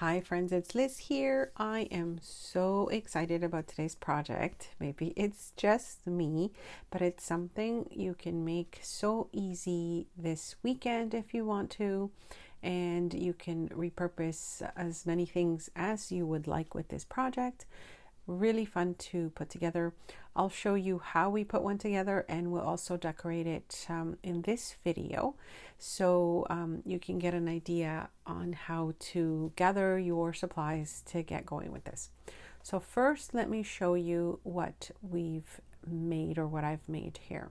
Hi friends, it's Liz here. I am so excited about today's project. Maybe it's just me, but it's something you can make so easy this weekend if you want to, and you can repurpose as many things as you would like with this project. Really fun to put together. I'll show you how we put one together, and we'll also decorate it in this video, so you can get an idea on how to gather your supplies to get going with this. So first, let me show you what we've made, or what I've made here.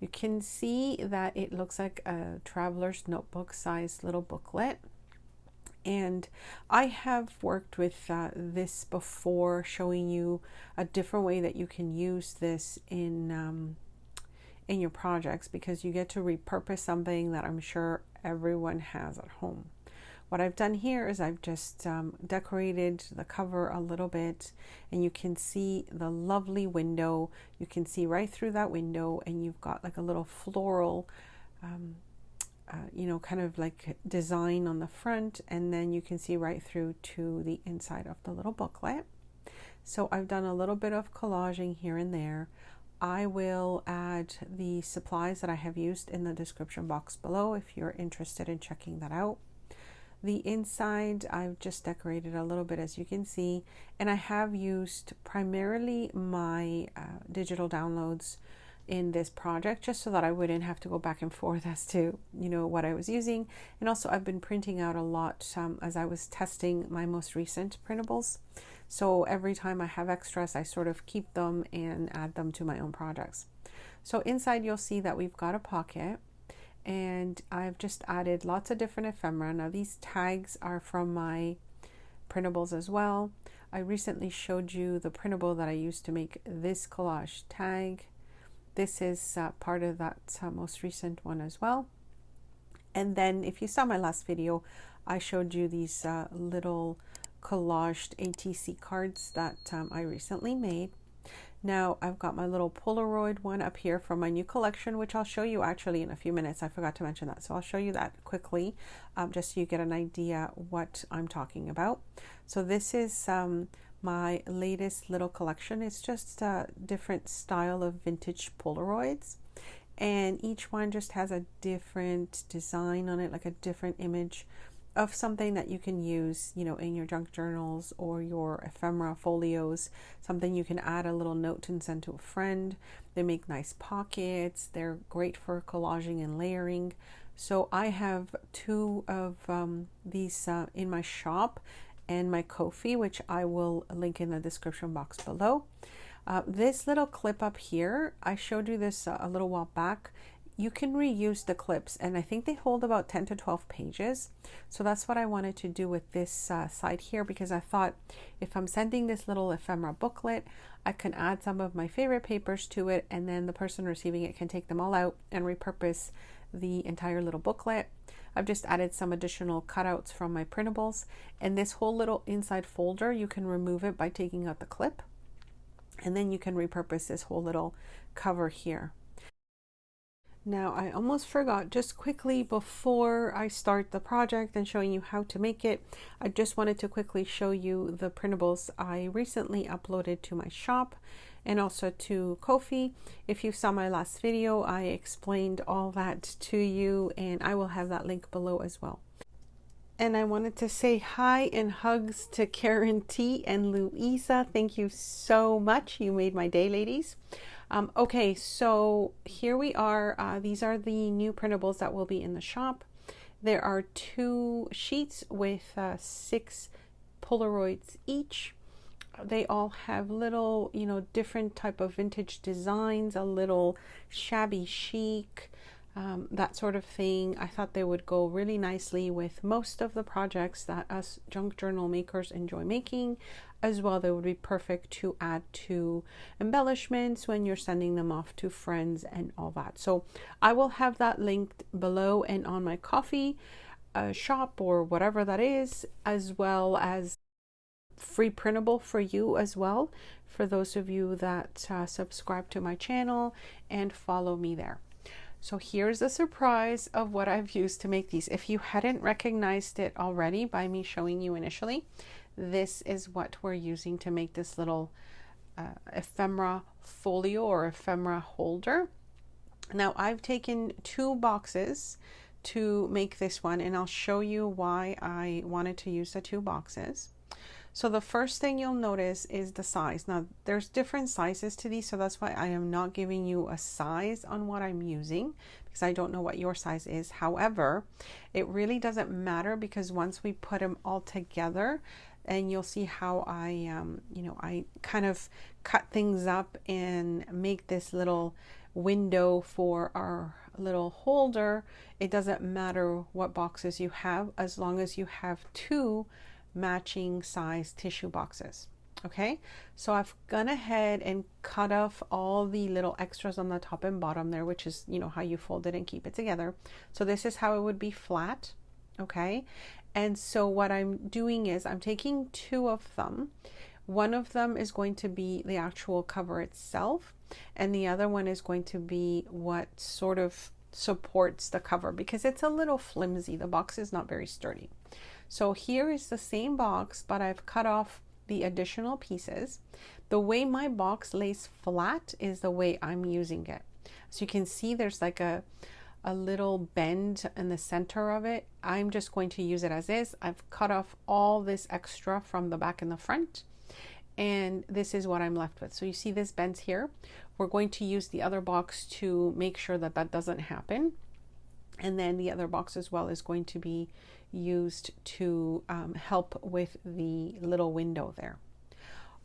You can see that it looks like a traveler's notebook sized little booklet. And I have worked with this before, showing you a different way that you can use this in your projects, because you get to repurpose something that I'm sure everyone has at home. What I've done here is I've just decorated the cover a little bit, and you can see the lovely window. You can see right through that window, and you've got like a little floral kind of like design on the front, and then you can see right through to the inside of the little booklet. So I've done a little bit of collaging here and there. I will add the supplies that I have used in the description box below if you're interested in checking that out. The inside I've just decorated a little bit, as you can see, and I have used primarily my digital downloads in this project, just so that I wouldn't have to go back and forth as to what I was using. And also I've been printing out a lot as I was testing my most recent printables, so every time I have extras I sort of keep them and add them to my own projects. So inside you'll see that we've got a pocket, and I've just added lots of different ephemera. Now these tags are from my printables as well. I recently showed you the printable that I used to make this collage tag. This is part of that most recent one as well. And then if you saw my last video, I showed you these little collaged ATC cards that I recently made. Now I've got my little Polaroid one up here from my new collection, which I'll show you actually in a few minutes. I forgot to mention that, so I'll show you that quickly, just so you get an idea what I'm talking about. So this is my latest little collection. It's just a different style of vintage Polaroids, and each one just has a different design on it, like a different image of something that you can use, in your junk journals or your ephemera folios, something you can add a little note and send to a friend. They make nice pockets. They're great for collaging and layering. So I have two of these in my shop, and my Ko-fi, which I will link in the description box below. This little clip up here, I showed you this a little while back. You can reuse the clips, and I think they hold about 10 to 12 pages. So that's what I wanted to do with this side here, because I thought if I'm sending this little ephemera booklet, I can add some of my favorite papers to it, and then the person receiving it can take them all out and repurpose the entire little booklet. I've just added some additional cutouts from my printables, and this whole little inside folder, you can remove it by taking out the clip, and then you can repurpose this whole little cover here. Now I almost forgot, just quickly before I start the project and showing you how to make it, I just wanted to quickly show you the printables I recently uploaded to my shop and also to Ko-fi. If you saw my last video, I explained all that to you, and I will have that link below as well. And I wanted to say hi and hugs to Karen T and Louisa. Thank you so much. You made my day, ladies. Okay, so here we are. These are the new printables that will be in the shop. There are 2 sheets with 6 Polaroids each. They all have little, different type of vintage designs, a little shabby chic, that sort of thing. I thought they would go really nicely with most of the projects that us junk journal makers enjoy making. As well, they would be perfect to add to embellishments when you're sending them off to friends and all that. So I will have that linked below and on my Ko-fi shop or whatever that is, as well as free printable for you as well, for those of you that subscribe to my channel and follow me there. So here's a surprise of what I've used to make these. If you hadn't recognized it already by me showing you initially, this is what we're using to make this little ephemera folio or ephemera holder. Now I've taken 2 boxes to make this one, and I'll show you why I wanted to use the 2 boxes. So the first thing you'll notice is the size. Now there's different sizes to these, so that's why I am not giving you a size on what I'm using, because I don't know what your size is. However, it really doesn't matter, because once we put them all together, and you'll see how I kind of cut things up and make this little window for our little holder. It doesn't matter what boxes you have, as long as you have 2 matching size tissue boxes. Okay, so I've gone ahead and cut off all the little extras on the top and bottom there, which is, you know, how you fold it and keep it together. So this is how it would be flat. Okay, and so what I'm doing is I'm taking 2 of them. One of them is going to be the actual cover itself, and the other one is going to be what sort of supports the cover, because it's a little flimsy. The box is not very sturdy. So here is the same box, but I've cut off the additional pieces. The way my box lays flat is the way I'm using it. So you can see there's like a little bend in the center of it. I'm just going to use it as is. I've cut off all this extra from the back and the front, and this is what I'm left with. So you see this bend here. We're going to use the other box to make sure that that doesn't happen. And then the other box as well is going to be used to help with the little window there.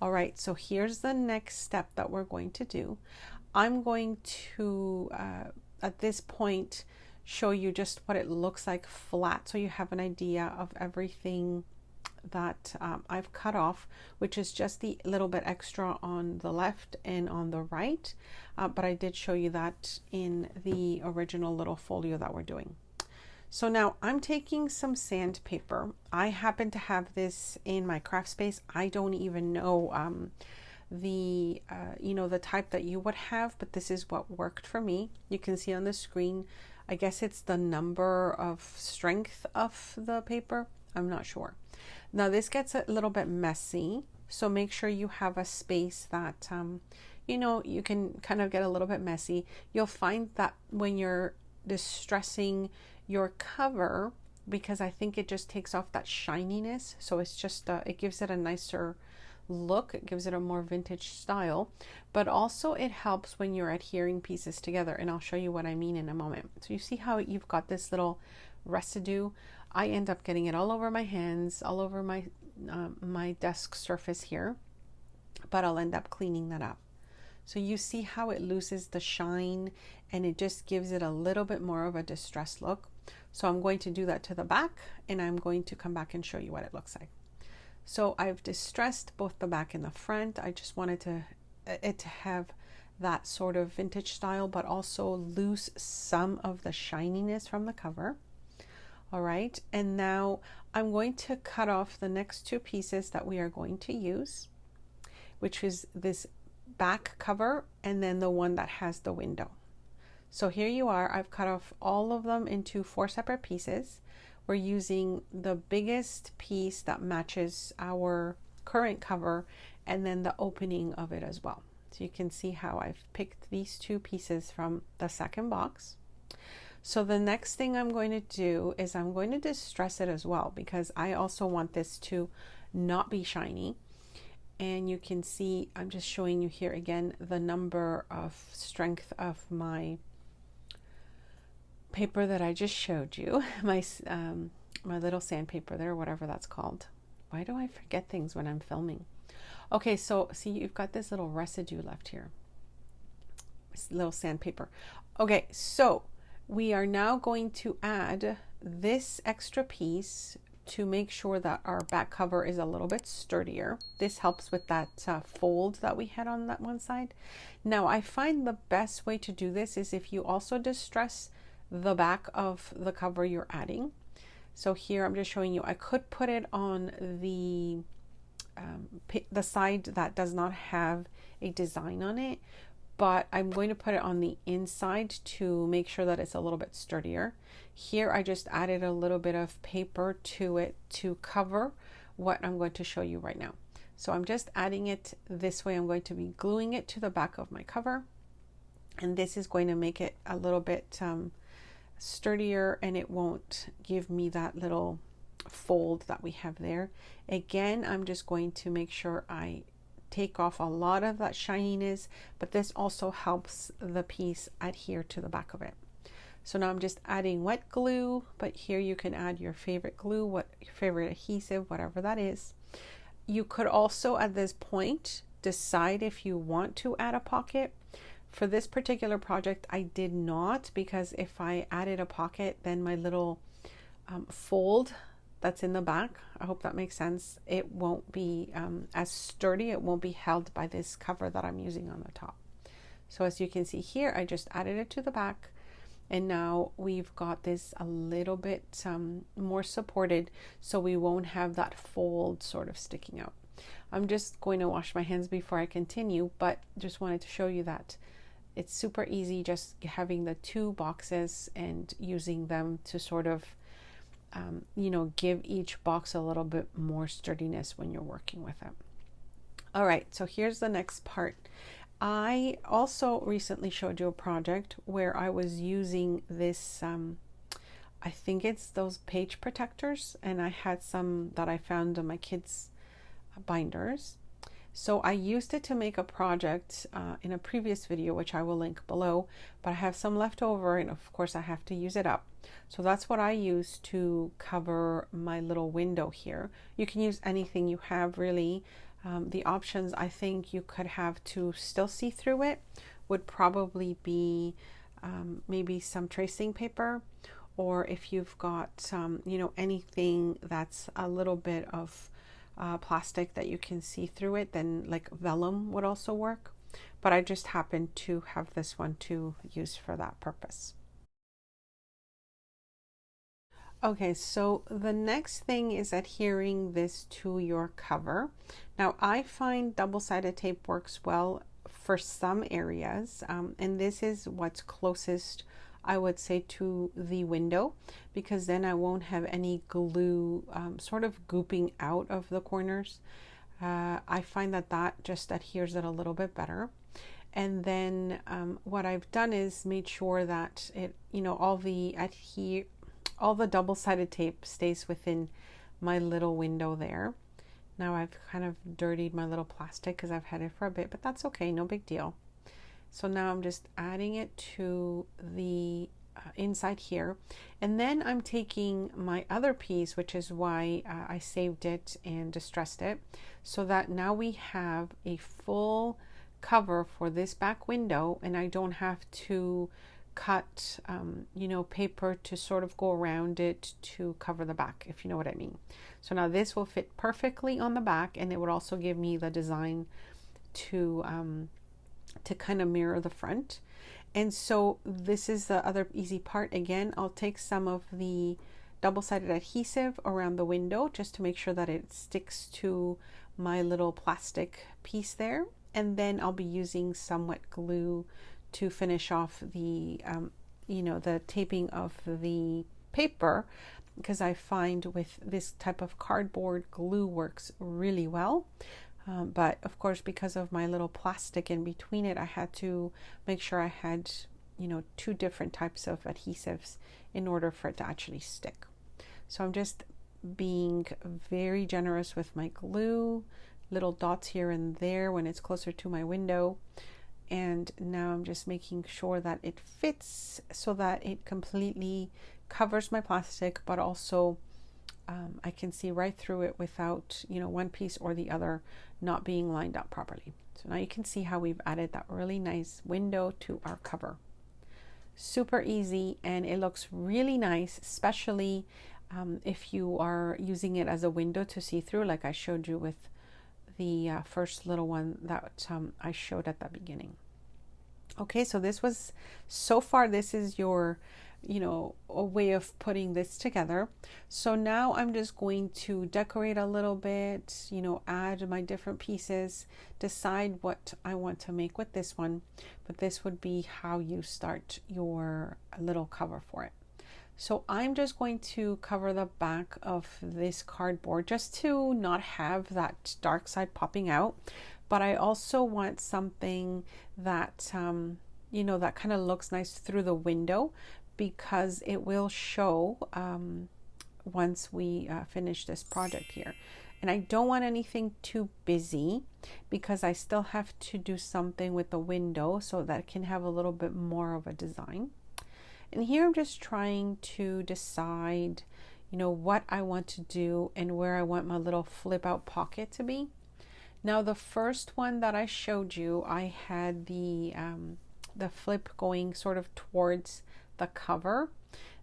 All right, so here's the next step that we're going to do. I'm going to, at this point, show you just what it looks like flat, so you have an idea of everything that I've cut off, which is just the little bit extra on the left and on the right, but I did show you that in the original little folio that we're doing. So now I'm taking some sandpaper. I happen to have this in my craft space. I don't even know the type that you would have, but this is what worked for me. You can see on the screen, I guess it's the number of strength of the paper. I'm not sure. Now this gets a little bit messy, so make sure you have a space that you can kind of get a little bit messy. You'll find that when you're distressing your cover, because I think it just takes off that shininess, so it's just it gives it a nicer look, it gives it a more vintage style, but also it helps when you're adhering pieces together, and I'll show you what I mean in a moment. So you see how you've got this little residue. I end up getting it all over my hands, all over my my desk surface here, but I'll end up cleaning that up. So you see how it loses the shine, and it just gives it a little bit more of a distressed look. So I'm going to do that to the back, and I'm going to come back and show you what it looks like. So I've distressed both the back and the front. I just wanted it to have that sort of vintage style, but also lose some of the shininess from the cover. All right, and now I'm going to cut off the next 2 pieces that we are going to use, which is this back cover and then the one that has the window. So here you are. I've cut off all of them into 4 separate pieces. We're using the biggest piece that matches our current cover and then the opening of it as well. So you can see how I've picked these 2 pieces from the second box. So the next thing I'm going to do is I'm going to distress it as well, because I also want this to not be shiny. And you can see, I'm just showing you here again the number of strength of my paper that I just showed you, my little sandpaper there, whatever that's called. Why do I forget things when I'm filming? Okay, so see, you've got this little residue left here, this little sandpaper. Okay, so we are now going to add this extra piece to make sure that our back cover is a little bit sturdier. This helps with that fold that we had on that one side. Now I find the best way to do this is if you also distress the back of the cover you're adding. So here I'm just showing you, I could put it on the side that does not have a design on it, but I'm going to put it on the inside to make sure that it's a little bit sturdier. Here I just added a little bit of paper to it to cover what I'm going to show you right now. So I'm just adding it this way. I'm going to be gluing it to the back of my cover, and this is going to make it a little bit sturdier, and it won't give me that little fold that we have there. Again, I'm just going to make sure I take off a lot of that shininess, but this also helps the piece adhere to the back of it. So now I'm just adding wet glue, but here you can add your favorite glue, what your favorite adhesive, whatever that is. You could also at this point decide if you want to add a pocket. For this particular project, I did not, because if I added a pocket, then my little fold that's in the back, I hope that makes sense, it won't be as sturdy. It won't be held by this cover that I'm using on the top. So as you can see here, I just added it to the back, and now we've got this a little bit more supported, so we won't have that fold sort of sticking out. I'm just going to wash my hands before I continue, but just wanted to show you that it's super easy just having the two boxes and using them to sort of you know, give each box a little bit more sturdiness when you're working with it. All right, so here's the next part. I also recently showed you a project where I was using this, I think it's those page protectors, and I had some that I found in my kids' binders. So I used it to make a project in a previous video, which I will link below, but I have some left over, and of course I have to use it up. So that's what I use to cover my little window here. You can use anything you have, really. The options I think you could have to still see through it would probably be maybe some tracing paper, or if you've got you know, anything that's a little bit of plastic that you can see through it, then like vellum would also work. But I just happen to have this one to use for that purpose. Okay, so the next thing is adhering this to your cover. Now I find double-sided tape works well for some areas, and this is what's closest, I would say, to the window, because then I won't have any glue sort of gooping out of the corners. I find that that just adheres it a little bit better. And then what I've done is made sure that it, you know, all the double-sided tape stays within my little window there. Now I've kind of dirtied my little plastic because I've had it for a bit, but that's okay, no big deal. So now I'm just adding it to the inside here, and then I'm taking my other piece, which is why I saved it and distressed it, so that now we have a full cover for this back window, and I don't have to cut you know, paper to sort of go around it to cover the back, if you know what I mean. So now this will fit perfectly on the back, and it would also give me the design to kind of mirror the front. And so this is the other easy part. Again, I'll take some of the double-sided adhesive around the window just to make sure that it sticks to my little plastic piece there, and then I'll be using some wet glue to finish off the you know, the taping of the paper, because I find with this type of cardboard, glue works really well. But of course, because of my little plastic in between it, I had to make sure I had, you know, two different types of adhesives in order for it to actually stick. So I'm just being very generous with my glue, little dots here and there when it's closer to my window. And now I'm just making sure that it fits so that it completely covers my plastic, but also I can see right through it without, you know, one piece or the other not being lined up properly. So now you can see how we've added that really nice window to our cover. Super easy, and it looks really nice, especially if you are using it as a window to see through, like I showed you with the first little one that I showed at the beginning. Okay, so this was, so far this is your you know, a way of putting this together. So now I'm just going to decorate a little bit, you know, add my different pieces, decide what I want to make with this one. But this would be how you start your little cover for it. So I'm just going to cover the back of this cardboard just to not have that dark side popping out. But I also want something that, you know, that kind of looks nice through the window, because it will show once we finish this project here. And I don't want anything too busy, because I still have to do something with the window so that it can have a little bit more of a design. And here I'm just trying to decide, you know, what I want to do and where I want my little flip out pocket to be. Now, the first one that I showed you, I had the flip going sort of towards the cover.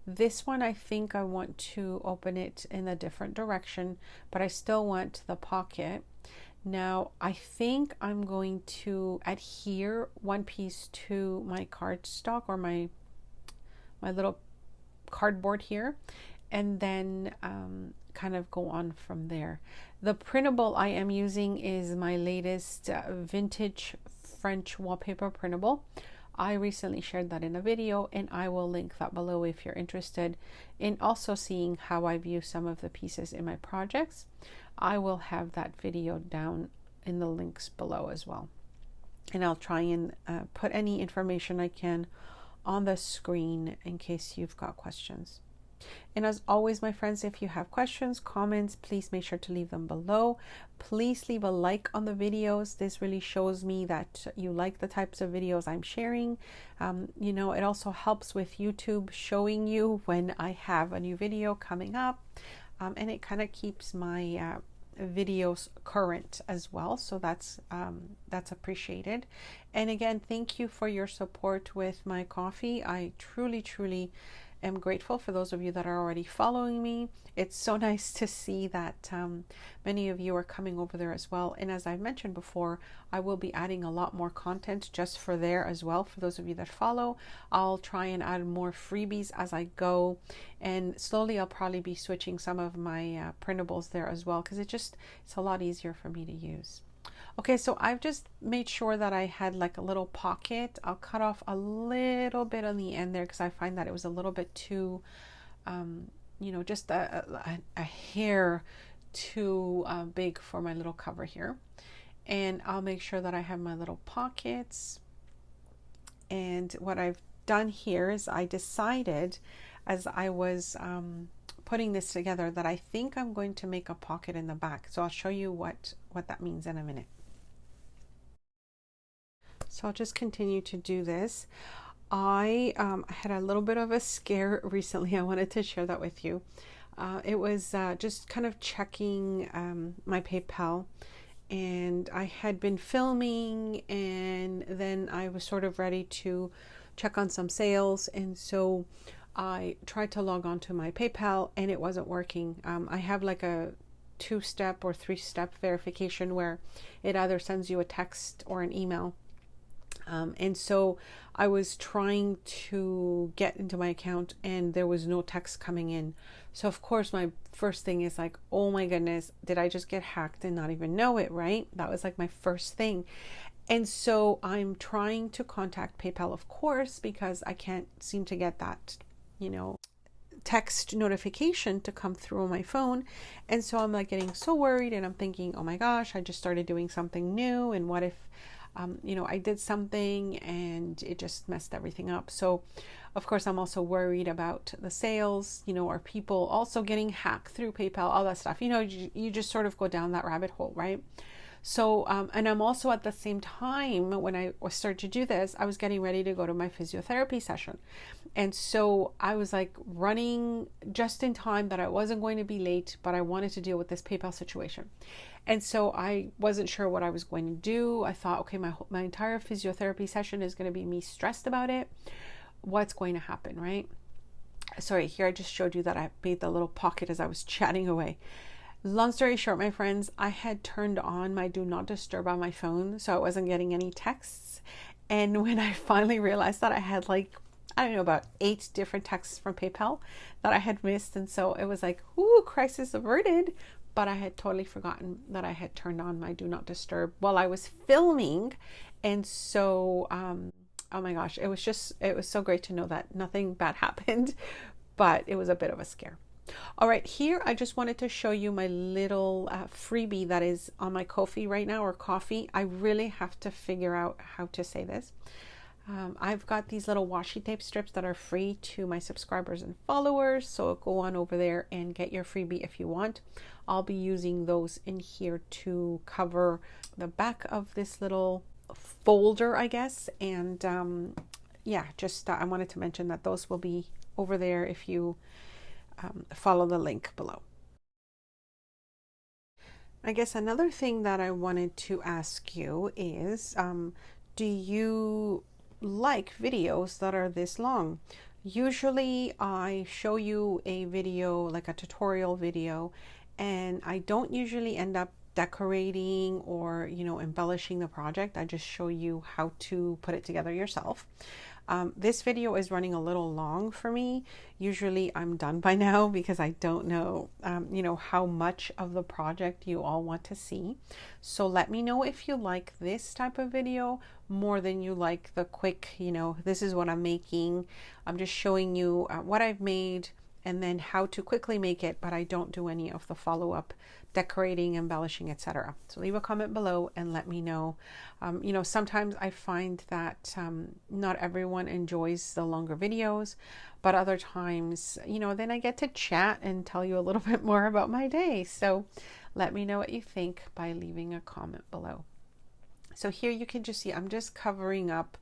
This one, I think I want to open it in a different direction, but I still want the pocket. Now, I think I'm going to adhere one piece to my cardstock or my little cardboard here, and then kind of go on from there. The printable I am using is my latest vintage French wallpaper printable. I recently shared that in a video, and I will link that below if you're interested in also seeing how I've used some of the pieces in my projects. I will have that video down in the links below as well. And I'll try and put any information I can on the screen in case you've got questions. And as always, my friends, if you have questions, comments, please make sure to leave them below. Please leave a like on the videos. This really shows me that you like the types of videos I'm sharing. You know, it also helps with YouTube showing you when I have a new video coming up, and it kind of keeps my videos current as well, so that's appreciated. And again, thank you for your support with my coffee. I truly am grateful for those of you that are already following me. It's so nice to see that many of you are coming over there as well. And as I've mentioned before, I will be adding a lot more content just for there as well. For those of you that follow, I'll try and add more freebies as I go, and slowly I'll probably be switching some of my printables there as well, because it's a lot easier for me to use. Okay, so I've just made sure that I had like a little pocket. I'll cut off a little bit on the end there because I find that it was a little bit too, you know, just a hair too big for my little cover here. And I'll make sure that I have my little pockets. And what I've done here is I decided as I was putting this together that I think I'm going to make a pocket in the back. So I'll show you what that means in a minute. So I'll just continue to do this. I had a little bit of a scare recently. I wanted to share that with you. It was just kind of checking my PayPal, and I had been filming, and then I was sort of ready to check on some sales, and so I tried to log on to my PayPal and it wasn't working. I have like a 2-step or 3-step verification where it either sends you a text or an email. And so I was trying to get into my account and there was no text coming in. So of course my first thing is like, oh my goodness, did I just get hacked and not even know it, right? That was like my first thing. And so I'm trying to contact PayPal, of course, because I can't seem to get that, you know, text notification to come through on my phone. And so I'm like getting so worried, and I'm thinking, oh my gosh, I just started doing something new, and what if you know, I did something and it just messed everything up. So of course I'm also worried about the sales, you know, are people also getting hacked through PayPal, all that stuff, you know, you just sort of go down that rabbit hole, right? So and I'm also at the same time, when I started to do this, I was getting ready to go to my physiotherapy session. And so I was like running just in time that I wasn't going to be late, but I wanted to deal with this PayPal situation. And so I wasn't sure what I was going to do. I thought, okay, my entire physiotherapy session is going to be me stressed about it. What's going to happen, right? Sorry, here I just showed you that I made the little pocket as I was chatting away. Long story short, my friends, I had turned on my do not disturb on my phone, so I wasn't getting any texts. And when I finally realized that, I had like, I don't know, about 8 different texts from PayPal that I had missed. And so it was like, ooh, crisis averted. But I had totally forgotten that I had turned on my do not disturb while I was filming. And so, oh my gosh, it was so great to know that nothing bad happened, but it was a bit of a scare. All right, here I just wanted to show you my little freebie that is on my Ko-fi right now, or coffee. I really have to figure out how to say this. I've got these little washi tape strips that are free to my subscribers and followers, so go on over there and get your freebie if you want. I'll be using those in here to cover the back of this little folder, I guess. And yeah, just I wanted to mention that those will be over there if you follow the link below. I guess another thing that I wanted to ask you is, do you like videos that are this long? Usually I show you a video, like a tutorial video, and I don't usually end up decorating or, you know, embellishing the project. I just show you how to put it together yourself. This video is running a little long for me. Usually I'm done by now because I don't know, you know, how much of the project you all want to see. So let me know if you like this type of video more than you like the quick, you know, this is what I'm making. I'm just showing you what I've made and then how to quickly make it, but I don't do any of the follow-up decorating, embellishing, etc. So leave a comment below and let me know. You know, sometimes I find that not everyone enjoys the longer videos, but other times, you know, then I get to chat and tell you a little bit more about my day. So let me know what you think by leaving a comment below. So here you can just see, I'm just covering up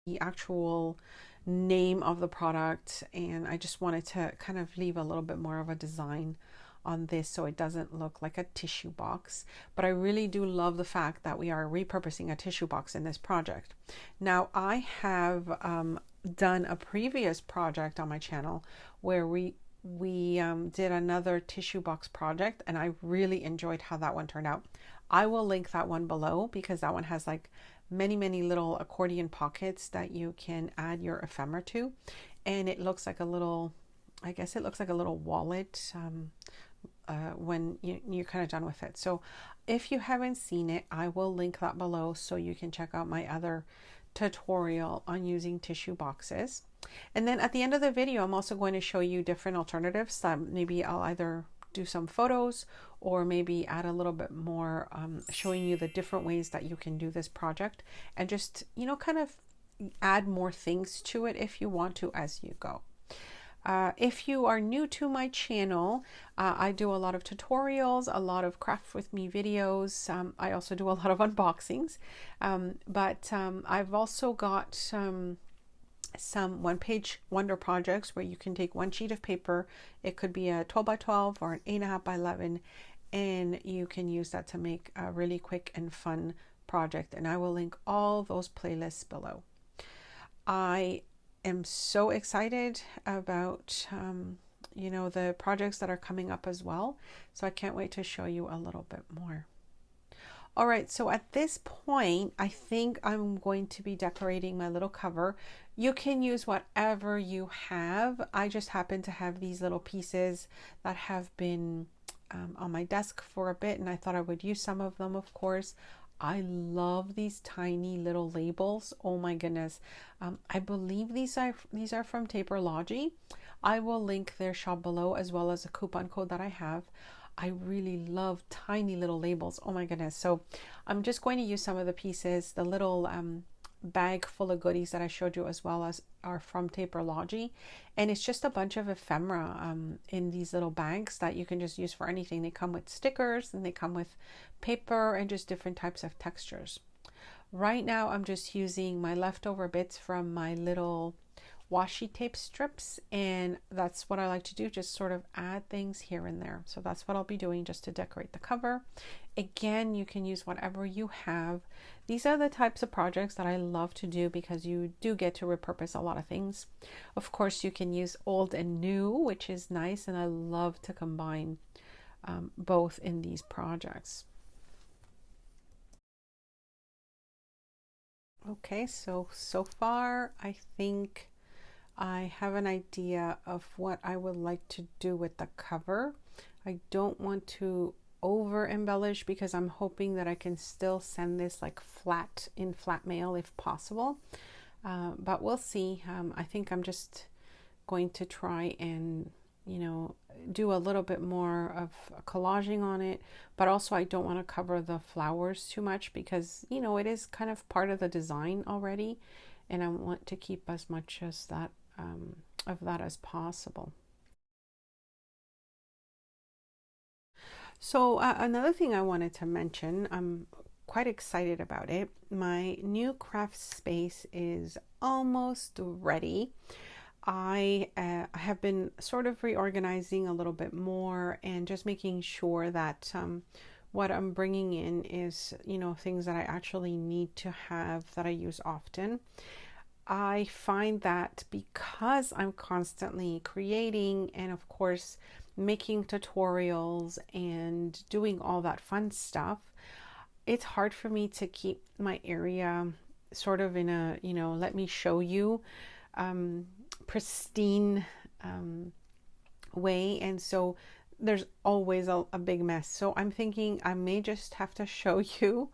the actual name of the product, and I just wanted to kind of leave a little bit more of a design on this so it doesn't look like a tissue box. But I really do love the fact that we are repurposing a tissue box in this project. Now I have done a previous project on my channel where we did another tissue box project, and I really enjoyed how that one turned out. I will link that one below because that one has like many little accordion pockets that you can add your ephemera to, and it looks like a little, I guess it looks like a little wallet when you're kind of done with it. So if you haven't seen it, I will link that below so you can check out my other tutorial on using tissue boxes. And then at the end of the video, I'm also going to show you different alternatives that maybe I'll either do some photos or maybe add a little bit more, showing you the different ways that you can do this project, and just, you know, kind of add more things to it if you want to as you go. If you are new to my channel, I do a lot of tutorials, a lot of craft with me videos. I also do a lot of unboxings, but I've also got some one-page wonder projects where you can take one sheet of paper. It could be a 12 by 12 or an 8.5 by 11, and you can use that to make a really quick and fun project. And I will link all those playlists below. I am so excited about you know, the projects that are coming up as well, so I can't wait to show you a little bit more. All right, so at this point, I think I'm going to be decorating my little cover. You can use whatever you have. I just happen to have these little pieces that have been on my desk for a bit, and I thought I would use some of them, of course. I love these tiny little labels. Oh my goodness. I believe these are from Paperlogy. I will link their shop below as well as a coupon code that I have. I really love tiny little labels. Oh my goodness. So I'm just going to use some of the pieces. The little bag full of goodies that I showed you as well as are from Paperlogy, and it's just a bunch of ephemera in these little bags that you can just use for anything. They come with stickers and they come with paper and just different types of textures. Right now I'm just using my leftover bits from my little washi tape strips, and that's what I like to do, just sort of add things here and there. So that's what I'll be doing just to decorate the cover. Again, you can use whatever you have. These are the types of projects that I love to do because you do get to repurpose a lot of things. Of course, you can use old and new, which is nice, and I love to combine both in these projects. Okay, so far I think I have an idea of what I would like to do with the cover. I don't want to over embellish because I'm hoping that I can still send this like flat in flat mail if possible, but we'll see. I think I'm just going to try and do a little bit more of collaging on it, but also I don't want to cover the flowers too much because it is kind of part of the design already, and I want to keep as much as that of that as possible. So another thing I wanted to mention, I'm quite excited about it. My new craft space is almost ready. I have been sort of reorganizing a little bit more and just making sure that what I'm bringing in is, things that I actually need to have that I use often. I find that because I'm constantly creating and of course making tutorials and doing all that fun stuff, it's hard for me to keep my area sort of in a, let me show you pristine way. And so there's always a big mess. So I'm thinking I may just have to show you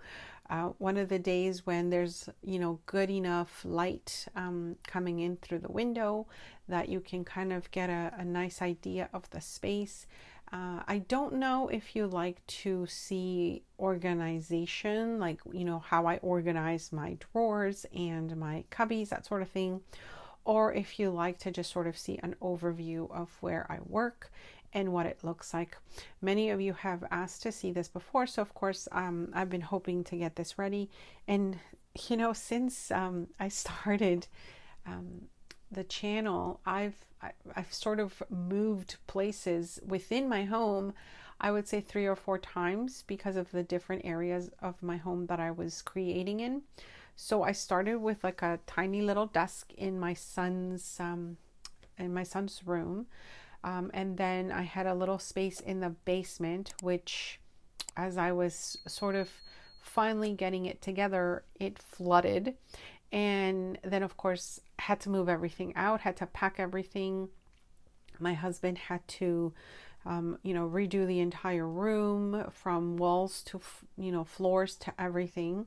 one of the days when there's good enough light coming in through the window that you can kind of get a nice idea of the space. I don't know if you like to see organization, like how I organize my drawers and my cubbies, that sort of thing, or if you like to just sort of see an overview of where I work and what it looks like. Many of you have asked to see this before, so of course I've been hoping to get this ready. And since I started the channel, I've sort of moved places within my home, I would say 3 or 4 times because of the different areas of my home that I was creating in. So I started with like a tiny little desk in my son's room. And then I had a little space in the basement, which as I was sort of finally getting it together, it flooded. And then of course had to move everything out, had to pack everything. My husband had to, redo the entire room from walls to, floors to everything.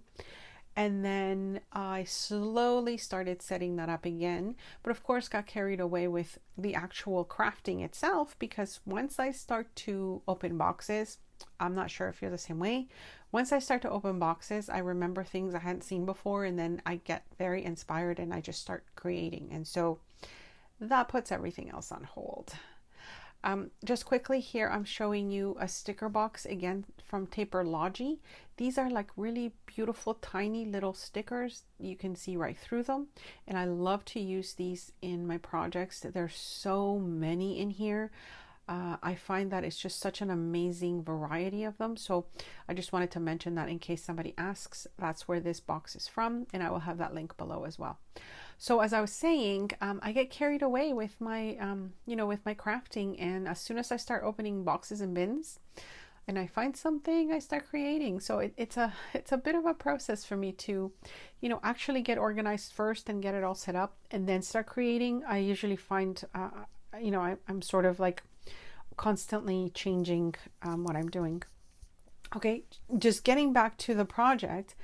And then I slowly started setting that up again, but of course got carried away with the actual crafting itself, because once I start to open boxes, I'm not sure if you're the same way. Once I start to open boxes, I remember things I hadn't seen before, and then I get very inspired and I just start creating. And so that puts everything else on hold. Just quickly here, I'm showing you a sticker box again from Taperlogy. These are like really beautiful, tiny little stickers. You can see right through them. And I love to use these in my projects. There's so many in here. I find that it's just such an amazing variety of them. So I just wanted to mention that in case somebody asks, that's where this box is from. And I will have that link below as well. So as I was saying, I get carried away with my, with my crafting. And as soon as I start opening boxes and bins and I find something, I start creating. So it's a bit of a process for me to, actually get organized first and get it all set up and then start creating. I usually find, I'm sort of like constantly changing what I'm doing. Okay, just getting back to the project,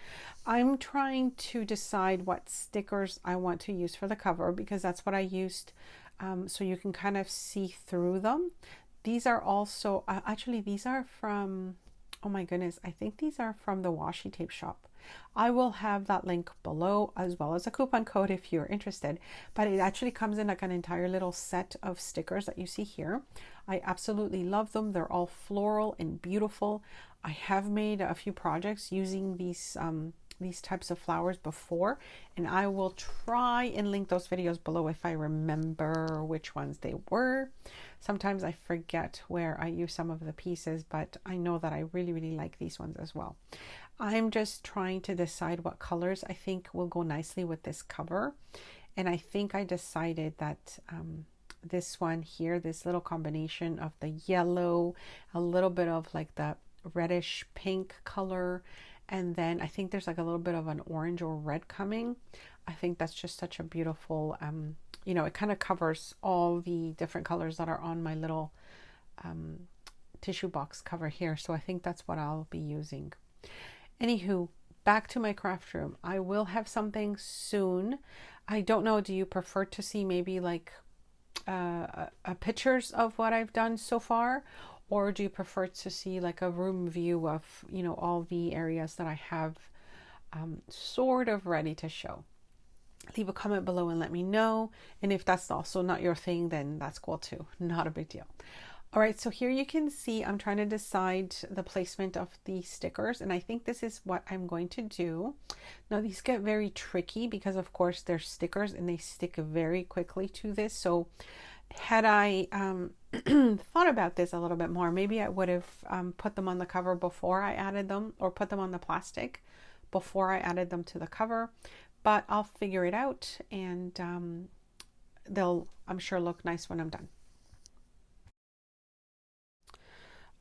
I'm trying to decide what stickers I want to use for the cover, because that's what I used, so you can kind of see through them. These are also, actually these are from, oh my goodness, I think these are from the washi tape shop. I will have that link below, as well as a coupon code if you're interested, but it actually comes in like an entire little set of stickers that you see here. I absolutely love them. They're all floral and beautiful. I have made a few projects using these types of flowers before, and I will try and link those videos below if I remember which ones they were. Sometimes I forget where I use some of the pieces, but I know that I really, really like these ones as well. I'm just trying to decide what colors I think will go nicely with this cover. And I think I decided that this one here, this little combination of the yellow, a little bit of like the reddish pink color, and then I think there's like a little bit of an orange or red coming. I think that's just such a beautiful you know, it kind of covers all the different colors that are on my little tissue box cover here. So I think that's what I'll be using. Anywho, back to my craft room. I will have something soon. I don't know, do you prefer to see maybe like pictures of what I've done so far, or do you prefer to see like a room view of, you know, all the areas that I have sort of ready to show? Leave a comment below and let me know. And if that's also not your thing, then that's cool too. Not a big deal. All right, so here you can see I'm trying to decide the placement of the stickers, and I think this is what I'm going to do. Now these get very tricky because of course they're stickers and they stick very quickly to this. So had I thought about this a little bit more, maybe I would have put them on the cover before I added them, or put them on the plastic before I added them to the cover, but I'll figure it out, and they'll, I'm sure, look nice when I'm done.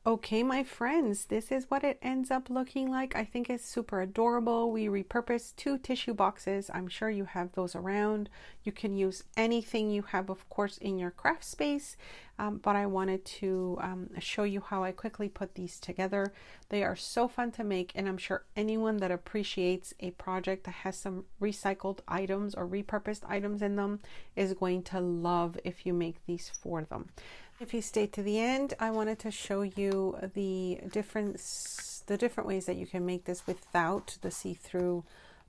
Okay, my friends, this is what it ends up looking like. I think it's super adorable. We repurposed 2 tissue boxes. I'm sure you have those around. You can use anything you have, of course, in your craft space. But I wanted to show you how I quickly put these together. They are so fun to make, and I'm sure anyone that appreciates a project that has some recycled items or repurposed items in them is going to love if you make these for them. If you stay to the end, I wanted to show you the different ways that you can make this without the see-through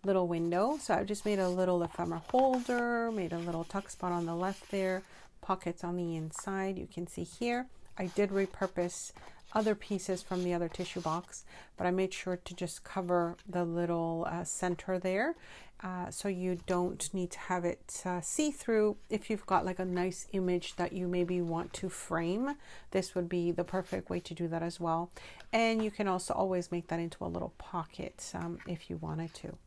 little window. So I've just made a little ephemera holder, made a little tuck spot on the left there, pockets on the inside. You can see here, I did repurpose other pieces from the other tissue box, but I made sure to just cover the little center there. So you don't need to have it see-through. If you've got like a nice image that you maybe want to frame, this would be the perfect way to do that as well. And you can also always make that into a little pocket if you wanted to.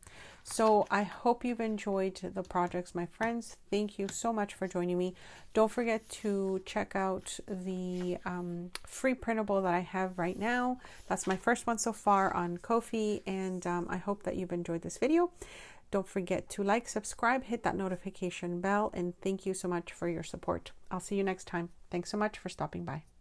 So I hope you've enjoyed the projects, my friends. Thank you so much for joining me. Don't forget to check out the free printable that I have right now. That's my first one so far on Ko-fi, and I hope that you've enjoyed this video. Don't forget to like, subscribe, hit that notification bell, and thank you so much for your support. I'll see you next time. Thanks so much for stopping by.